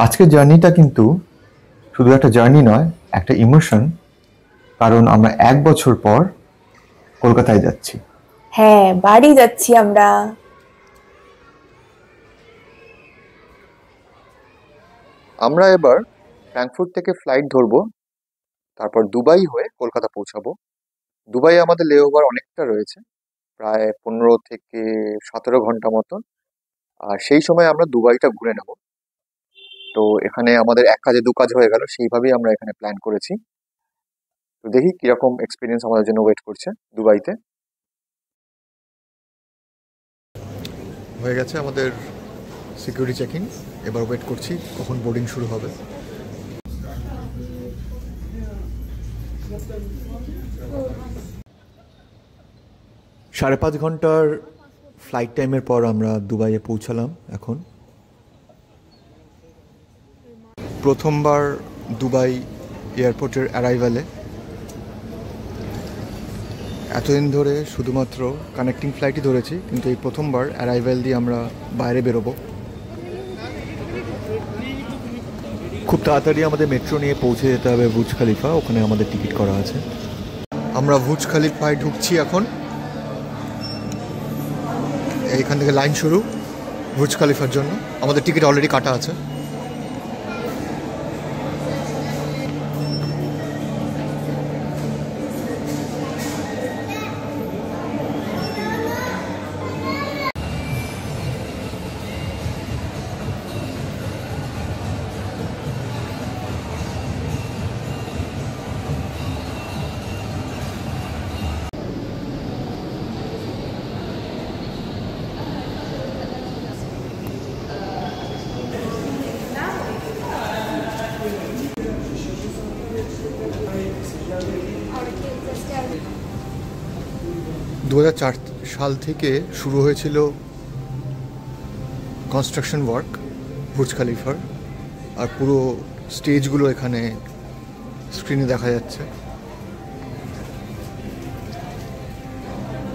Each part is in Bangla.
আজকের জার্নিটা কিন্তু শুধু একটা জার্নি নয়, একটা ইমোশন। কারণ আমরা 1 বছর পর কলকাতায় যাচ্ছি। হ্যাঁ, বাড়ি যাচ্ছি আমরা। আমরা এবার ফ্র্যাঙ্কফুর্ট থেকে ফ্লাইট ধরবো, তারপর দুবাই হয়ে কলকাতা পৌঁছাবো। দুবাই আমাদের লেওভার অনেকটা রয়েছে, প্রায় 15 থেকে 17 ঘন্টা মতন। আর সেই সময় আমরা দুবাইটা ঘুরে নেব। তো এখানে আমাদের এক কাজে দু কাজ হয়ে গেল, সেইভাবেই আমরা এখানে প্ল্যান করেছি। তো দেখি কিরকম এক্সপিরিয়েন্স আমাদের জন্য ওয়েট করছে দুবাইতে। হয়ে গেছে আমাদের সিকিউরিটি চেকিং, এবার ওয়েট করছি কখন বোর্ডিং শুরু হবে। সাড়ে 5 ঘন্টার ফ্লাইট টাইমের পর আমরা দুবাইয়ে পৌঁছালাম। এখন প্রথমবার দুবাই এয়ারপোর্টের অ্যারাইভালে। এতদিন ধরে শুধুমাত্র কানেক্টিং ফ্লাইটই ধরেছি, কিন্তু এই প্রথমবার অ্যারাইভাল দিয়ে আমরা বাইরে বেরোবো। খুব তাড়াতাড়ি আমাদের মেট্রো নিয়ে পৌঁছে যেতে হবে বুর্জ খলিফা, ওখানে আমাদের টিকিট করা আছে। আমরা বুর্জ খলিফায় ঢুকছি এখন। এইখান থেকে লাইন শুরু বুর্জ খলিফার জন্য। আমাদের টিকিট অলরেডি কাটা আছে। দু সাল থেকে শুরু হয়েছিল কনস্ট্রাকশন ওয়ার্ক বুর্জ খলিফার, আর পুরো স্টেজগুলো এখানে স্ক্রিনে দেখা যাচ্ছে।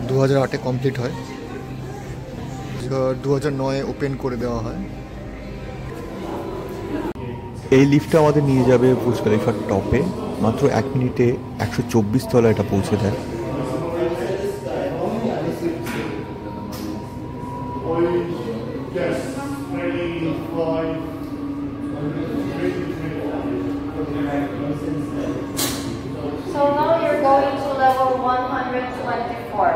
2008-এ কমপ্লিট হয়, 2009-এ ওপেন করে দেওয়া হয়। এই লিফটটা আমাদের নিয়ে যাবে বুর্জ খলিফার টপে। মাত্র 1 মিনিটে 124 তলা এটা পৌঁছে দেয়। So now you're going to level 124.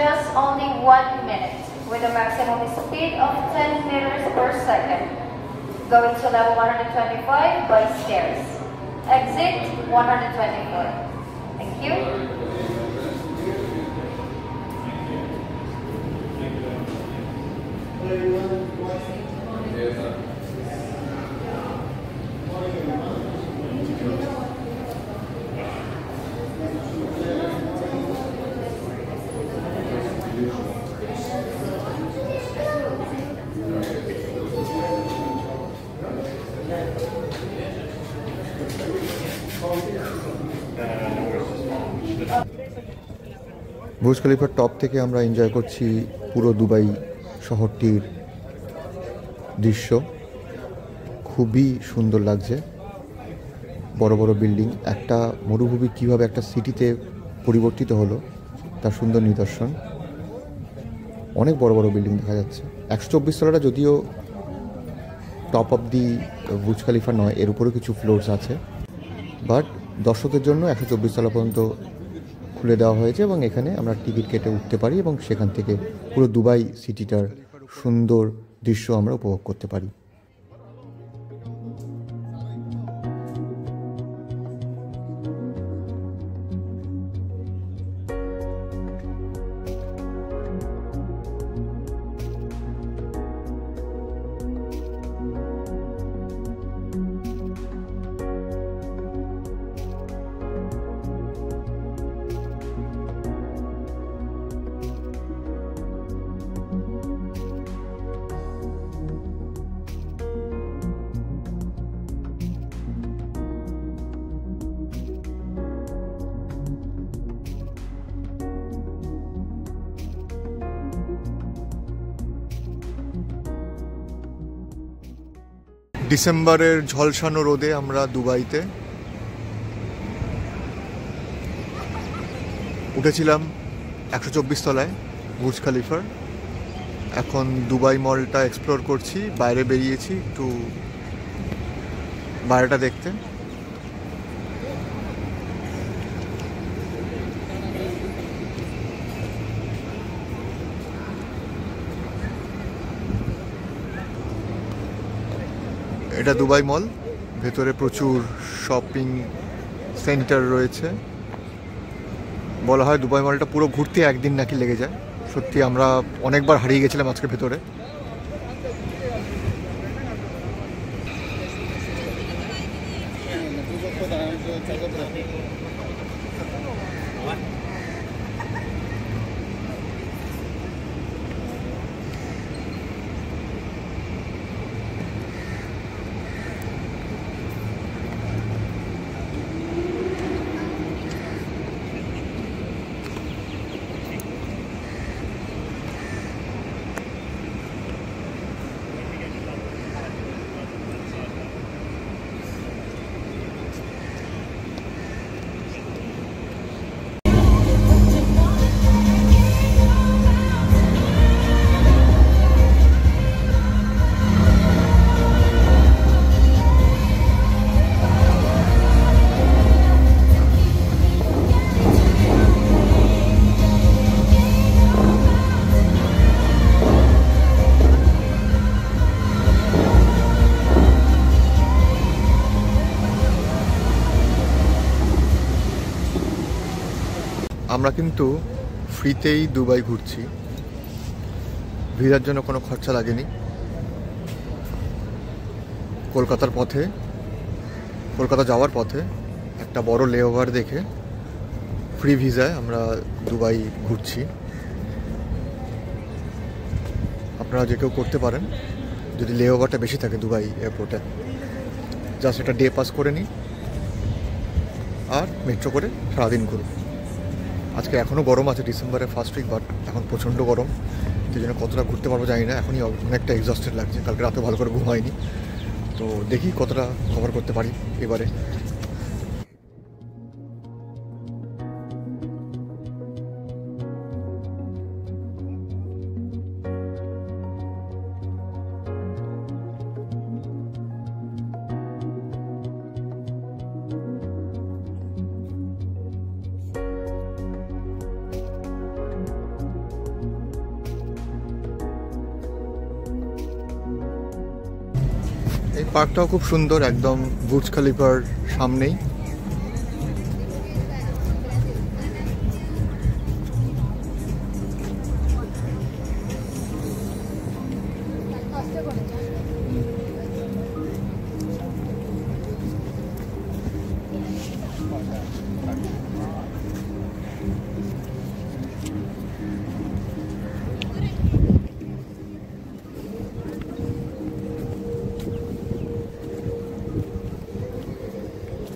Just only 1 minute with a maximum speed of 10 meters per second. Going to level 125 by stairs. Exit 124. Thank you. Burj খলিফার টপ থেকে আমরা এনজয় করছি পুরো দুবাই শহরটির দৃশ্য। খুবই সুন্দর লাগছে। বড় বড় বিল্ডিং, একটা মরুভূমি কীভাবে একটা সিটিতে পরিবর্তিত হলো তার সুন্দর নিদর্শন। অনেক বড় বড় বিল্ডিং দেখা যাচ্ছে। 124 তলাটা যদিও top of the Burj Khalifa নয়, এর উপরেও কিছু ফ্লোরস আছে, বাট দর্শকদের জন্য 124 তলা পর্যন্ত খুলে দেওয়া হয়েছে এবং এখানে আমরা টিকিট কেটে উঠতে পারি এবং সেখান থেকে পুরো দুবাই সিটিটার সুন্দর দৃশ্য আমরা উপভোগ করতে পারি। ডিসেম্বরের ঝলসানো রোদে আমরা দুবাইতে উঠেছিলাম 124 তলায় বুর্জ খালিফার। এখন দুবাই মলটা এক্সপ্লোর করছি, বাইরে বেরিয়েছি একটু বাইরেটা দেখতে। এটা দুবাই মল, ভেতরে প্রচুর শপিং সেন্টার রয়েছে। বলা হয় দুবাই মলটা পুরো ঘুরতে একদিন নাকি লেগে যায়। সত্যি আমরা অনেকবার হারিয়ে গেছিলাম আজকে ভেতরে। আমরা কিন্তু ফ্রিতেই দুবাই ঘুরছি, ভিসার জন্য কোনো খরচা লাগেনি। কলকাতা যাওয়ার পথে একটা বড় লেওভার দেখে ফ্রি ভিসায় আমরা দুবাই ঘুরছি। আপনারা যে কেউ করতে পারেন যদি লেওভারটা বেশি থাকে দুবাই এয়ারপোর্টে। জাস্ট এটা ডে পাস করে নিই আর মেট্রো করে সারাদিন ঘুরব। আজকে এখনও গরম আছে, ডিসেম্বরের ফার্স্ট উইক, বাট এখন প্রচণ্ড গরম। সেই জন্য কতটা ঘুরতে পারবো জানি না, এখনই অনেকটা এক্সস্টেড লাগছে। কালকে রাতে ভালো করে ঘুম হয়নি, তো দেখি কতটা কভার করতে পারি এবারে। এই পার্কটাও খুব সুন্দর, একদম বুর্জ খলিফার সামনেই।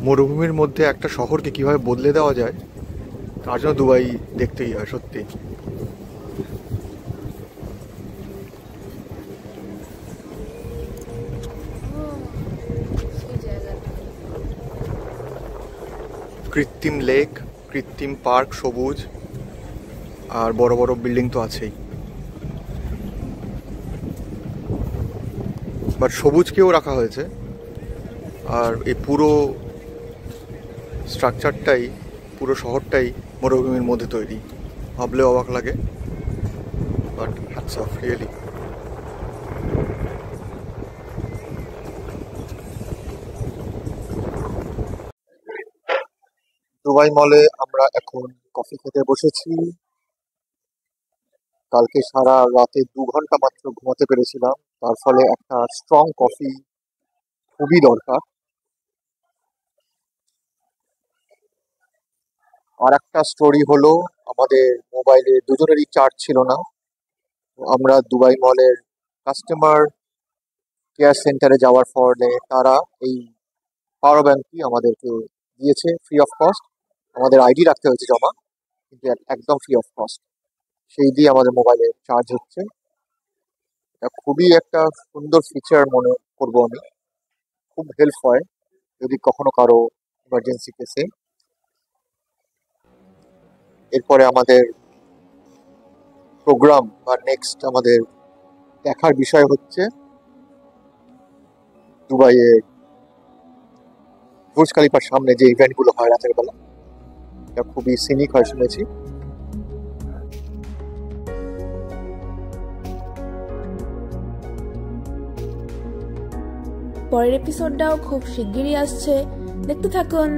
মরুভূমির মধ্যে একটা শহরকে কিভাবে বদলে দেওয়া যায় তার জন্য দুবাই দেখতেই হয় সত্যি। কৃত্রিম লেক, কৃত্রিম পার্ক, সবুজ আর বড় বড় বিল্ডিং তো আছেই, বাট সবুজকেও রাখা হয়েছে। আর এই পুরো স্ট্রাকচারটাই, পুরো শহরটাই মরুভূমির মধ্যে তৈরি। ভাবলেও অবাক লাগে, but hats off really. Dubai মলে আমরা এখন কফি খেতে বসেছি। কালকে সারা রাতে 2 ঘন্টা মাত্র ঘুমাতে পেরেছিলাম, তার ফলে একটা স্ট্রং কফি খুবই দরকার। আর একটা স্টোরি হলো, আমাদের মোবাইলে দুজনেরই চার্জ ছিল না। আমরা দুবাই মলের কাস্টমার কেয়ার সেন্টারে যাওয়ার ফলে তারা এই পাওয়ার ব্যাংকটি আমাদেরকে দিয়েছে ফ্রি অফ কস্ট। আমাদের আইডি রাখতে হয়েছে জমা, কিন্তু একদম ফ্রি অফ কস্ট। সেই দিয়ে আমাদের মোবাইলে চার্জ হচ্ছে। এটা খুবই একটা সুন্দর ফিচার মনে করবো আমি। খুব হেল্প হয় যদি কখনো কারো ইমার্জেন্সি কেসে। এরপরে আমাদের প্রোগ্রাম বা নেক্সট আমাদের দেখার বিষয় হচ্ছে দুবাইয়ের বুর্জ খলিফার সামনে যে ইভেন্টগুলো হয় রাতের বেলা, এটা খুবই সিনিক হয় শুনেছি। পরের এপিসোডটাও খুব শিগগিরই আসছে, দেখতে থাকুন।